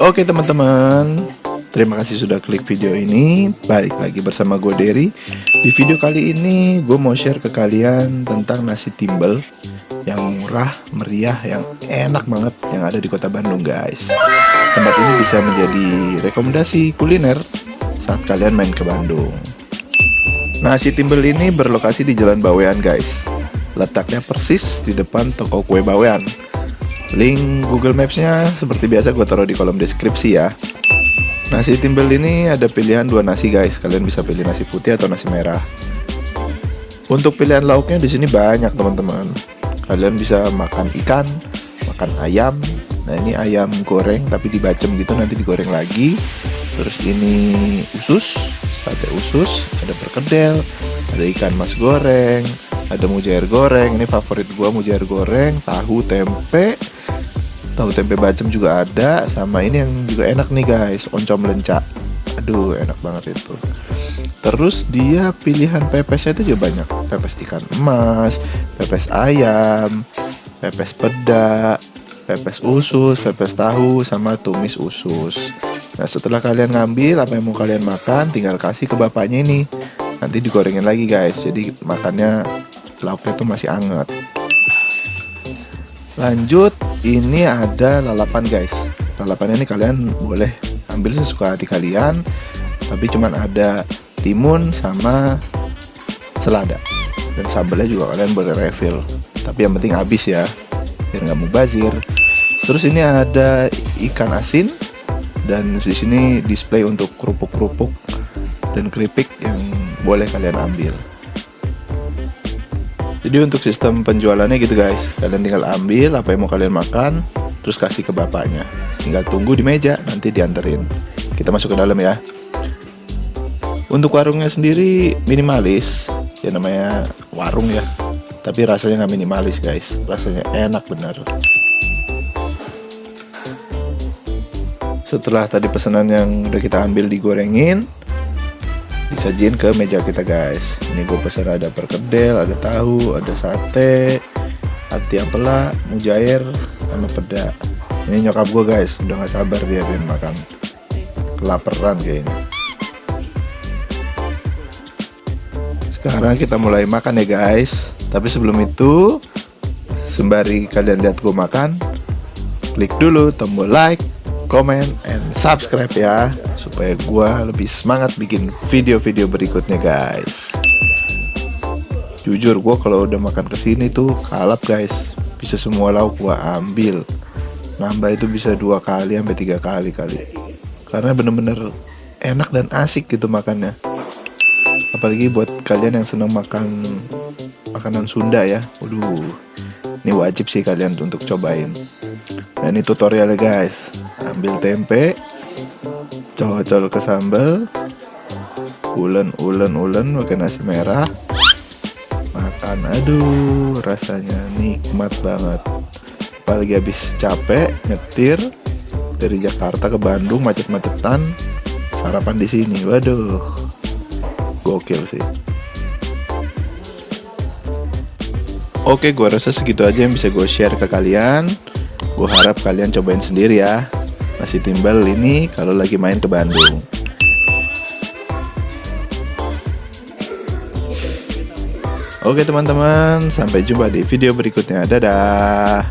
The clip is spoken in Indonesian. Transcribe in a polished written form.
Oke teman-teman, terima kasih sudah klik video ini. Balik lagi bersama gue Dery. Di video kali ini gue mau share ke kalian tentang nasi timbel yang murah, meriah, yang enak banget yang ada di kota Bandung guys. Tempat ini bisa menjadi rekomendasi kuliner saat kalian main ke Bandung. Nasi timbel ini berlokasi di Jalan Bawean guys. Letaknya persis di depan toko kue Bawean. Link Google Maps-nya seperti biasa gue taruh di kolom deskripsi ya. Nasi timbel ini ada pilihan dua nasi guys. Kalian bisa pilih nasi putih atau nasi merah. Untuk pilihan lauknya di sini banyak teman-teman. Kalian bisa makan ikan, makan ayam. Nah ini ayam goreng tapi dibacem gitu, nanti digoreng lagi. Terus ini usus, sate usus, ada perkedel, ada ikan mas goreng, ada mujair goreng. Ini favorit gua, mujair goreng, tahu tempe bacem juga ada. Sama ini yang juga enak nih guys, oncom lenca. Aduh enak banget itu. Terus dia pilihan pepesnya itu juga banyak. Pepes ikan emas, pepes ayam, pepes peda, pepes usus, pepes tahu, sama tumis usus. Nah setelah kalian ngambil apa yang mau kalian makan, tinggal kasih ke bapaknya ini. Nanti digorengin lagi guys, jadi makannya lauknya tuh masih anget. Lanjut, ini ada lalapan guys. Lalapan ini kalian boleh ambil sesuka hati kalian, tapi cuman ada timun sama selada. Dan sambelnya juga kalian boleh refill, tapi yang penting habis ya, biar nggak mubazir. Terus ini ada ikan asin, dan di sini display untuk kerupuk-kerupuk dan keripik yang boleh kalian ambil. Jadi untuk sistem penjualannya gitu guys, kalian tinggal ambil apa yang mau kalian makan, terus kasih ke bapaknya. Tinggal tunggu di meja, nanti dianterin. Kita masuk ke dalam ya. Untuk warungnya sendiri minimalis, ya namanya warung ya. Tapi rasanya nggak minimalis guys, rasanya enak bener. Setelah tadi pesanan yang udah kita ambil digorengin, disajiin ke meja kita guys. Ini gue pesan ada perkedel, ada tahu, ada sate, ati ampela, mujair, sama peda. Ini nyokap gue guys, udah gak sabar dia pengen makan. Kelaparan kayaknya. Sekarang kita mulai makan ya guys. Tapi sebelum itu, sembari kalian lihat gue makan, klik dulu tombol like, comment, and subscribe ya, supaya gua lebih semangat bikin video-video berikutnya guys. Jujur gua kalau udah makan kesini tuh kalap guys, bisa semua lauk gua ambil. Nambah itu bisa 2 kali sampai 3 kali karena bener-bener enak dan asik gitu makannya. Apalagi buat kalian yang seneng makan makanan Sunda ya, waduh, ini wajib sih kalian untuk cobain. Nah ini tutorialnya guys. Ambil tempe, cocol ke sambal, ulen pakai nasi merah, makan. Aduh rasanya nikmat banget. Apalagi habis capek nyetir dari Jakarta ke Bandung macet-macetan, sarapan di sini. Waduh gokil sih. Oke, gua rasa segitu aja yang bisa gue share ke kalian. Gue harap kalian cobain sendiri ya nasi timbel ini kalau lagi main ke Bandung. Oke teman-teman, sampai jumpa di video berikutnya. Dadah.